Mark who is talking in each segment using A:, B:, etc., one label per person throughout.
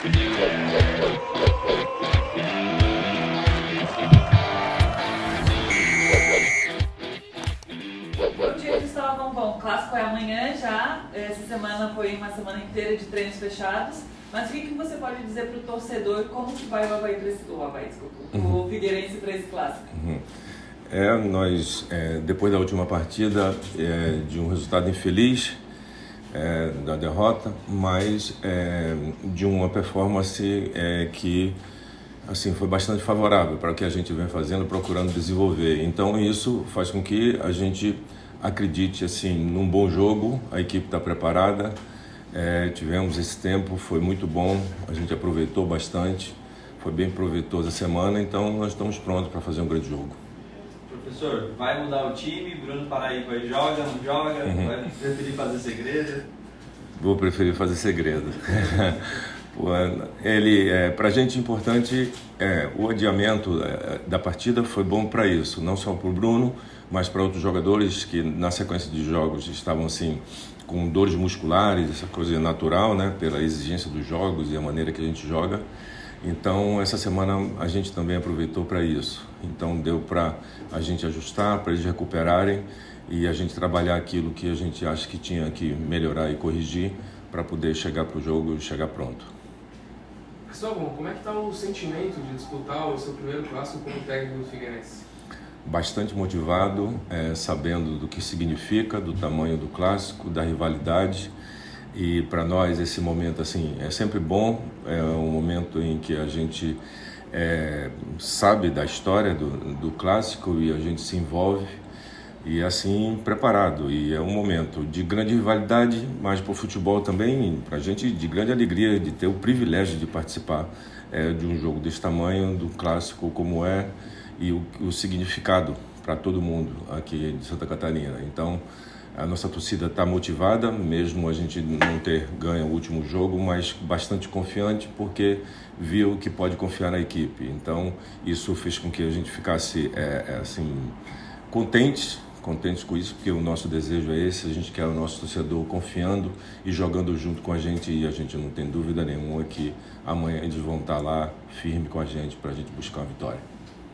A: Bom dia, Cristóvão. Bom, o clássico é amanhã já. Essa semana foi uma semana inteira de treinos fechados. Mas o que você pode dizer para o torcedor como que vai o Avaí para esse... o Figueirense para esse clássico?
B: Nós, depois da última partida, de um resultado infeliz, da derrota, mas de uma performance que assim, foi bastante favorável para o que a gente vem fazendo, procurando desenvolver. Então isso faz com que a gente acredite assim, num bom jogo, a equipe está preparada, tivemos esse tempo, foi muito bom, a gente aproveitou bastante, foi bem proveitosa a semana, então nós estamos prontos para fazer um grande jogo.
C: Professor, vai mudar o time? Bruno Paraíba aí joga, não joga? Vai preferir fazer segredo?
B: Vou preferir fazer segredo. Para a gente importante, o adiamento da partida foi bom para isso, não só para o Bruno, mas para outros jogadores que na sequência de jogos estavam assim com dores musculares, essa coisa natural, né, pela exigência dos jogos e a maneira que a gente joga. Então essa semana a gente também aproveitou para isso. Então deu para a gente ajustar, para eles recuperarem e a gente trabalhar aquilo que a gente acha que tinha que melhorar e corrigir para poder chegar para o jogo e chegar pronto.
D: Cristóvão, como é que está o sentimento de disputar o seu primeiro clássico como técnico do Figueirense?
B: Bastante motivado, sabendo do que significa, do tamanho do clássico, da rivalidade. E para nós esse momento assim é sempre bom, é um momento em que a gente sabe da história do clássico e a gente se envolve e assim preparado. E é um momento de grande rivalidade, mas para o futebol também, para a gente de grande alegria de ter o privilégio de participar de um jogo desse tamanho, do clássico como e o significado para todo mundo aqui de Santa Catarina. Então a nossa torcida está motivada, mesmo a gente não ter ganho o último jogo, mas bastante confiante porque viu que pode confiar na equipe. Então isso fez com que a gente ficasse assim, contentes com isso, porque o nosso desejo é esse, a gente quer o nosso torcedor confiando e jogando junto com a gente, e a gente não tem dúvida nenhuma que amanhã eles vão estar lá firme com a gente para a gente buscar uma vitória.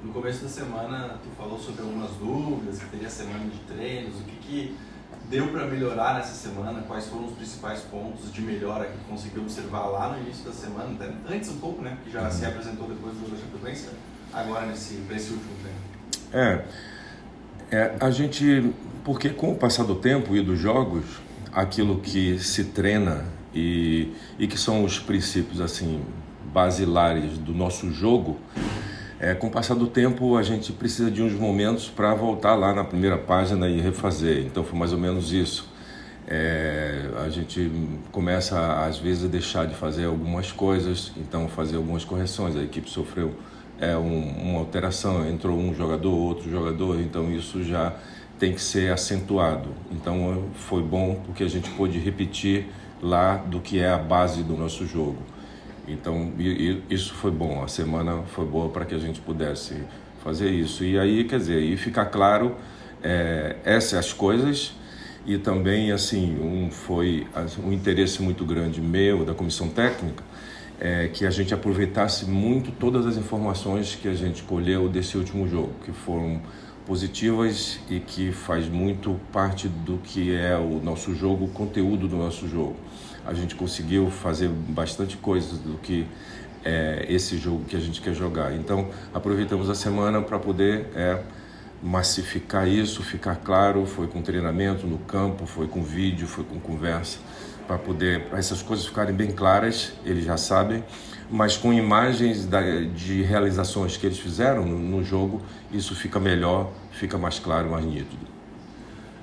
C: No começo da semana tu falou sobre algumas dúvidas, que teria semana de treinos, o que deu para melhorar nessa semana, quais foram os principais pontos de melhora que tu conseguiu observar lá no início da semana, antes um pouco, né, que já se apresentou depois do jogo da Chapecoense, agora nesse último treino.
B: A gente, porque com o passar do tempo e dos jogos, aquilo que se treina e que são os princípios assim basilares do nosso jogo, com o passar do tempo a gente precisa de uns momentos para voltar lá na primeira página e refazer. Então foi mais ou menos isso. A gente começa às vezes a deixar de fazer algumas coisas, então fazer algumas correções. A equipe sofreu uma alteração, entrou um jogador, outro jogador, então isso já tem que ser acentuado. Então foi bom porque a gente pôde repetir lá do que é a base do nosso jogo. Então isso foi bom, a semana foi boa para que a gente pudesse fazer isso. E aí, quer dizer, e ficar claro essas coisas, e também assim foi um interesse muito grande meu, da comissão técnica, que a gente aproveitasse muito todas as informações que a gente colheu desse último jogo, que foram positivas e que faz muito parte do que é o nosso jogo, o conteúdo do nosso jogo. A gente conseguiu fazer bastante coisas do que é esse jogo que a gente quer jogar. Então, aproveitamos a semana para poder massificar isso, ficar claro, foi com treinamento no campo, foi com vídeo, foi com conversa, para poder essas coisas ficarem bem claras, eles já sabem, mas com imagens de realizações que eles fizeram no jogo, isso fica melhor, fica mais claro, mais nítido.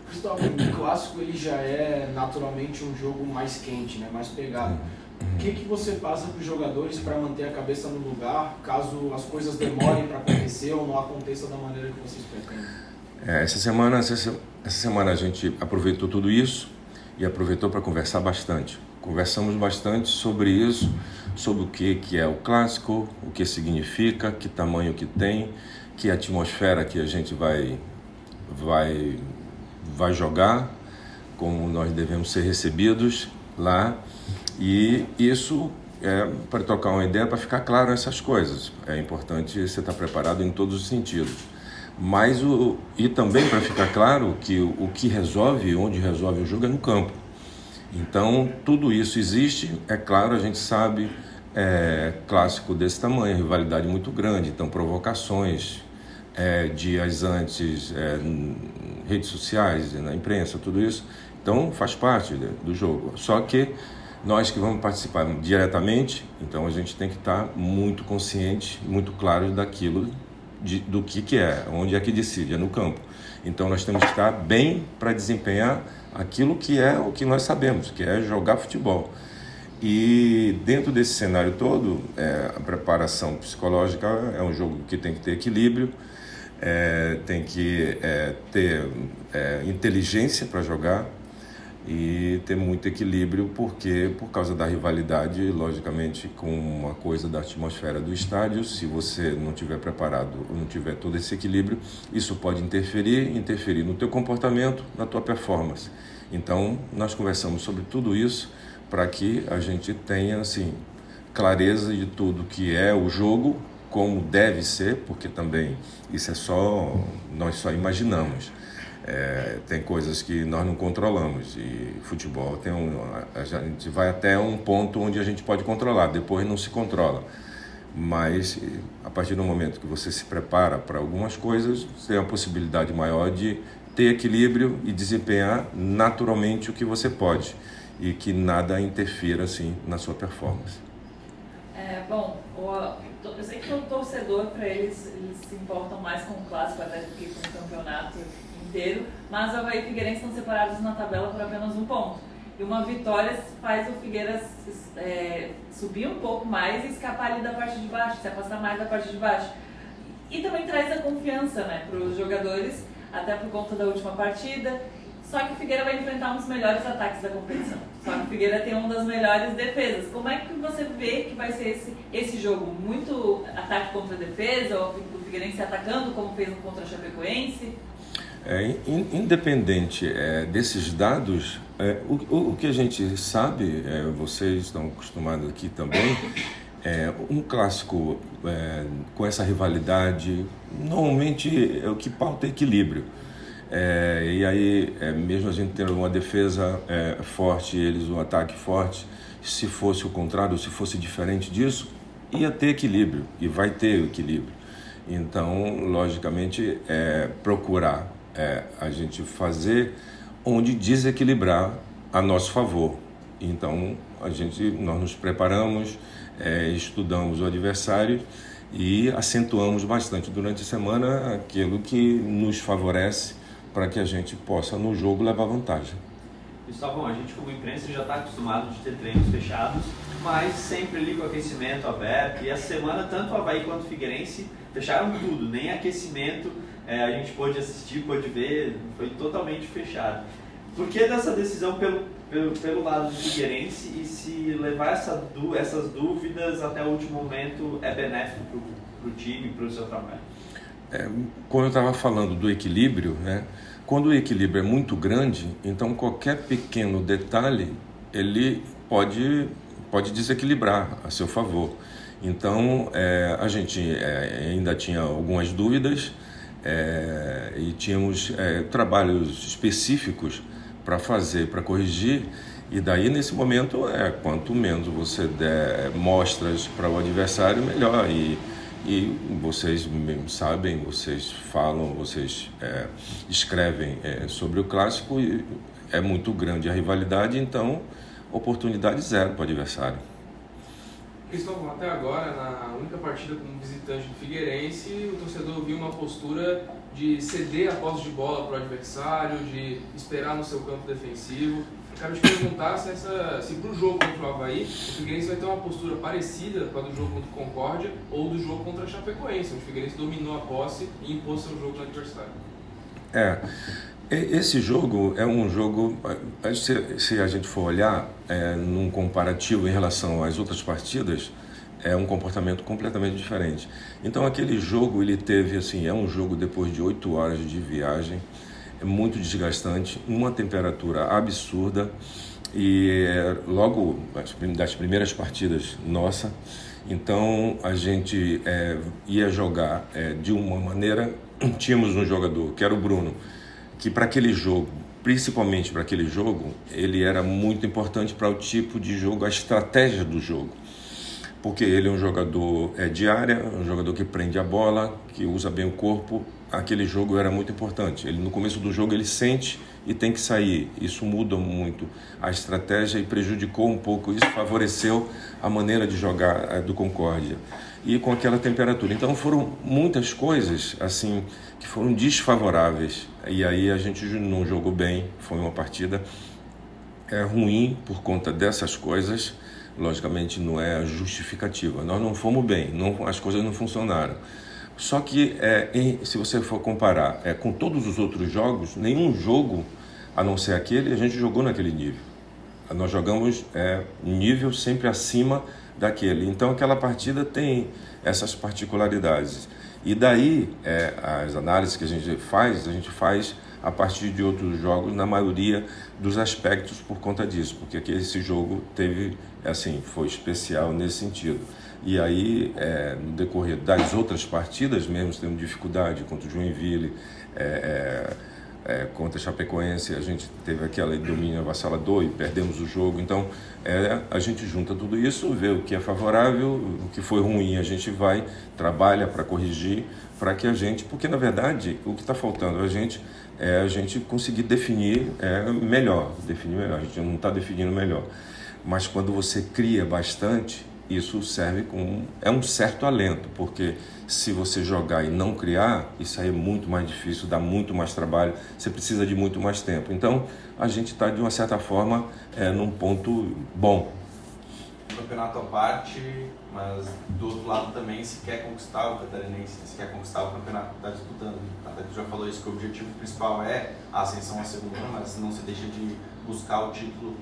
D: Cristóvão, o clássico ele já é naturalmente um jogo mais quente, né? Mais pegado. O que você passa para os jogadores para manter a cabeça no lugar, caso as coisas demorem para acontecer ou não aconteça da maneira que vocês pretendem?
B: Essa semana a gente aproveitou tudo isso e aproveitou para conversar bastante. Conversamos bastante sobre isso, sobre o que é o clássico, o que significa, que tamanho que tem, que atmosfera que a gente vai jogar, como nós devemos ser recebidos lá. E isso para trocar uma ideia, para ficar claro essas coisas. É importante você estar preparado em todos os sentidos. Mas e também para ficar claro que o que resolve, onde resolve o jogo é no campo. Então, tudo isso existe, é claro, a gente sabe, clássico desse tamanho, rivalidade muito grande, então provocações, dias antes, redes sociais, na imprensa, tudo isso, então faz parte do jogo. Só que nós que vamos participar diretamente, então a gente tem que estar muito consciente, muito claro daquilo, do que é, onde é que decide, é no campo. Então nós temos que estar bem para desempenhar aquilo que é o que nós sabemos, que é jogar futebol. E dentro desse cenário todo, a preparação psicológica é um jogo que tem que ter equilíbrio, tem que ter inteligência para jogar e ter muito equilíbrio, porque por causa da rivalidade, logicamente, com uma coisa da atmosfera do estádio, se você não estiver preparado ou não tiver todo esse equilíbrio, isso pode interferir no teu comportamento, na tua performance. Então, nós conversamos sobre tudo isso para que a gente tenha, assim, clareza de tudo que é o jogo, como deve ser, porque também isso nós só imaginamos. Tem coisas que nós não controlamos e futebol a gente vai até um ponto onde a gente pode controlar, depois não se controla. Mas a partir do momento que você se prepara para algumas coisas, você tem a possibilidade maior de ter equilíbrio e desempenhar naturalmente o que você pode e que nada interfira assim na sua performance.
A: Eu sei que o torcedor, para eles se importam mais com o clássico até do que com o campeonato inteiro, mas o Avaí e Figueirense estão separados na tabela por apenas um ponto. E uma vitória faz o Figueiras subir um pouco mais e escapar ali da parte de baixo, se afastar mais da parte de baixo. E também traz a confiança, né, para os jogadores, até por conta da última partida. Só que o Figueira vai enfrentar um dos melhores ataques da competição. Só que o Figueira tem uma das melhores defesas. Como é que você vê que vai ser esse jogo? Muito ataque contra defesa, ou o Figueirense atacando como fez contra a Chapecoense?
B: Independente desses dados, o que a gente sabe, vocês estão acostumados aqui também, um clássico com essa rivalidade, normalmente o que pauta é equilíbrio. E aí, mesmo a gente tendo uma defesa forte, eles um ataque forte, se fosse o contrário, se fosse diferente disso, ia ter equilíbrio, e vai ter equilíbrio. Então, logicamente, procurar a gente fazer onde desequilibrar a nosso favor. Então, nós nos preparamos, estudamos o adversário e acentuamos bastante durante a semana aquilo que nos favorece para que a gente possa, no jogo, levar vantagem.
E: Gustavão, a gente como imprensa já está acostumado de ter treinos fechados, mas sempre ali com aquecimento aberto, e a semana tanto o Avaí quanto o Figueirense fecharam tudo, nem aquecimento a gente pôde assistir, pôde ver, foi totalmente fechado. Por que dessa decisão pelo lado do Figueirense, e se levar essas dúvidas até o último momento é benéfico para o time, para o seu trabalho?
B: Quando eu estava falando do equilíbrio, quando o equilíbrio é muito grande, então qualquer pequeno detalhe ele pode desequilibrar a seu favor. Então a gente ainda tinha algumas dúvidas e tínhamos trabalhos específicos para fazer, para corrigir. E daí, nesse momento, quanto menos você der mostras para o adversário, melhor. E vocês sabem, vocês falam, vocês escrevem sobre o clássico, e é muito grande a rivalidade, então oportunidade zero para o adversário.
F: Cristóvão, até agora, na única partida como visitante do Figueirense, o torcedor viu uma postura de ceder a posse de bola para o adversário, de esperar no seu campo defensivo. Eu quero te perguntar se para o jogo contra o Avaí, o Figueirense vai ter uma postura parecida com a do jogo contra o Concórdia ou do jogo contra a Chapecoense, onde o Figueirense dominou a posse e impôs seu jogo no adversário.
B: Esse jogo é um jogo, se a gente for olhar num comparativo em relação às outras partidas, é um comportamento completamente diferente. Então aquele jogo, ele teve assim, é um jogo depois de 8 horas de viagem, é muito desgastante, uma temperatura absurda, E logo das primeiras partidas nossa, então a gente ia jogar de uma maneira. Tínhamos um jogador, que era o Bruno, que para aquele jogo, principalmente para aquele jogo, ele era muito importante para o tipo de jogo, a estratégia do jogo. Porque ele é um jogador de área, um jogador que prende a bola, que usa bem o corpo. Aquele jogo era muito importante. Ele, no começo do jogo ele sente e tem que sair. Isso muda muito a estratégia e prejudicou um pouco. Isso favoreceu a maneira de jogar do Concórdia. E com aquela temperatura. Então foram muitas coisas assim que foram desfavoráveis. E aí a gente não jogou bem. Foi uma partida ruim por conta dessas coisas. Logicamente não é justificativa. Nós não fomos bem, as coisas não funcionaram. Só que se você for comparar com todos os outros jogos, nenhum jogo, a não ser aquele, a gente jogou naquele nível. Nós jogamos nível sempre acima daquele. Então aquela partida tem essas particularidades. E daí as análises que a gente faz a partir de outros jogos, na maioria dos aspectos por conta disso, porque esse jogo foi especial nesse sentido. E aí, no decorrer das outras partidas, mesmo tendo dificuldade contra o Joinville, contra a Chapecoense, a gente teve aquele domínio avassalador e perdemos o jogo. Então, a gente junta tudo isso, vê o que é favorável, o que foi ruim, a gente trabalha para corrigir, para que porque na verdade, o que está faltando a gente conseguir definir melhor, a gente não está definindo melhor. Mas quando você cria bastante, isso serve um certo alento, porque se você jogar e não criar, isso aí é muito mais difícil, dá muito mais trabalho, você precisa de muito mais tempo. Então, a gente está, de uma certa forma, num ponto bom.
C: Campeonato à parte, mas do outro lado também se quer conquistar o catarinense, se quer conquistar o campeonato que está disputando. Até que já falou isso, que o objetivo principal é a ascensão à segunda, mas não se deixa de buscar o título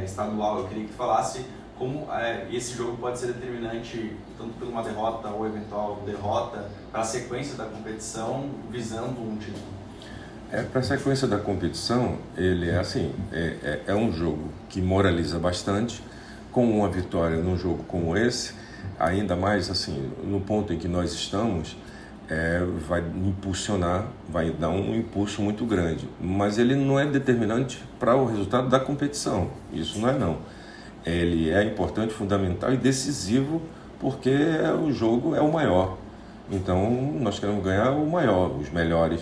C: estadual. Eu queria que falasse como esse jogo pode ser determinante, tanto por uma derrota ou eventual derrota, para a sequência da competição, visando um título.
B: Para a sequência da competição, ele é um jogo que moraliza bastante. Com uma vitória num jogo como esse, ainda mais no ponto em que nós estamos, vai impulsionar, vai dar um impulso muito grande. Mas ele não é determinante para o resultado da competição, isso não. Ele é importante, fundamental e decisivo, porque o jogo é o maior. Então, nós queremos ganhar o maior, os melhores.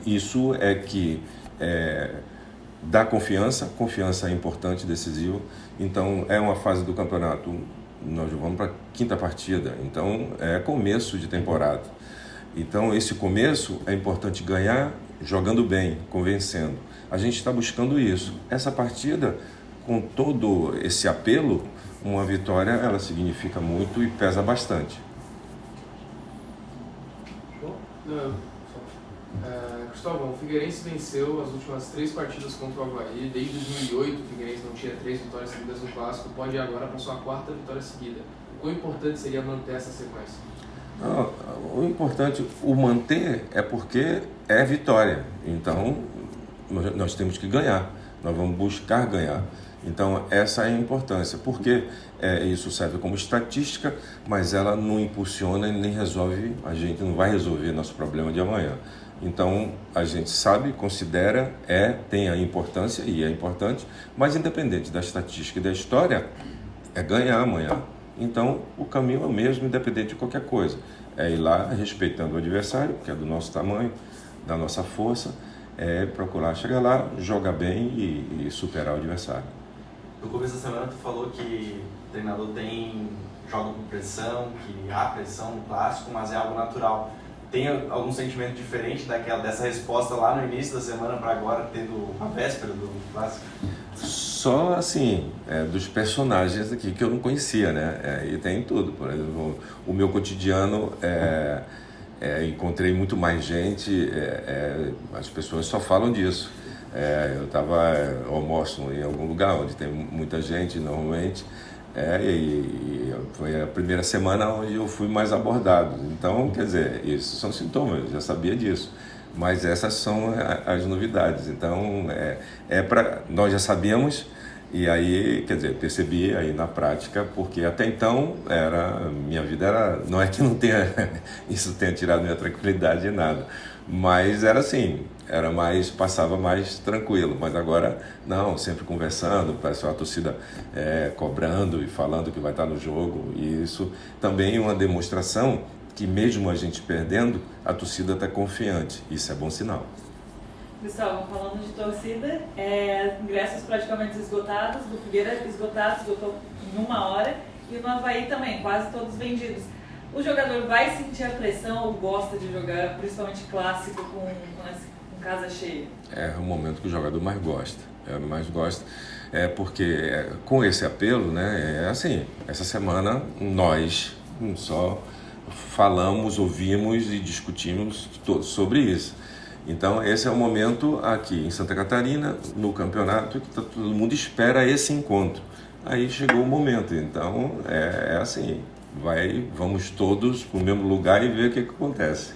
B: Isso é que dá confiança é importante, decisivo. Então, é uma fase do campeonato, nós vamos para a 5ª partida, então é começo de temporada. Então, esse começo é importante ganhar jogando bem, convencendo. A gente está buscando isso. Essa partida, com todo esse apelo, uma vitória, ela significa muito e pesa bastante.
F: Cristóvão, o Figueirense venceu as últimas 3 partidas contra o Avaí. Desde 2008, o Figueirense não tinha 3 vitórias seguidas no Clássico, pode ir agora para sua 4ª vitória seguida. O quão importante seria manter essa sequência?
B: O importante, o manter, é porque é vitória. Então, nós temos que ganhar, nós vamos buscar ganhar. Então, essa é a importância, porque isso serve como estatística, mas ela não impulsiona e nem resolve, a gente não vai resolver nosso problema de amanhã. Então, a gente sabe, considera, tem a importância, e é importante, mas independente da estatística e da história, é ganhar amanhã. Então, o caminho é o mesmo, independente de qualquer coisa. É ir lá respeitando o adversário, que é do nosso tamanho, da nossa força, procurar chegar lá, jogar bem e superar o adversário.
C: No começo da semana, tu falou que o treinador joga com pressão, que há pressão no clássico, mas é algo natural. Tem algum sentimento diferente dessa resposta lá no início da semana para agora, tendo a véspera do clássico?
B: Só dos personagens aqui que eu não conhecia, né? E tem tudo. Por exemplo, o meu cotidiano, encontrei muito mais gente, as pessoas só falam disso. Eu almoço em algum lugar onde tem muita gente, normalmente. E foi a primeira semana onde eu fui mais abordado. Então, quer dizer, isso são sintomas, eu já sabia disso. Mas essas são as novidades. Então, nós já sabíamos, e aí, quer dizer, percebi aí na prática, porque até então minha vida era, não é que não tenha, isso tenha tirado minha tranquilidade e nada, mas era assim, passava mais tranquilo, mas agora não, sempre conversando, a torcida cobrando e falando que vai estar no jogo, e isso também é uma demonstração que mesmo a gente perdendo, a torcida está confiante, isso é bom sinal.
A: Gustavo, falando de torcida, ingressos praticamente esgotados, do Figueira esgotou em 1 hora, e no Avaí também, quase todos vendidos. O jogador vai sentir a pressão ou gosta de jogar, principalmente clássico, com casa cheia? É
B: o momento que o jogador mais gosta, porque com esse apelo, né, assim, essa semana nós só falamos, ouvimos e discutimos sobre isso. Então esse é o momento aqui em Santa Catarina, no campeonato, que todo mundo espera esse encontro. Aí chegou o momento, então assim, vamos todos para o mesmo lugar e ver o que acontece.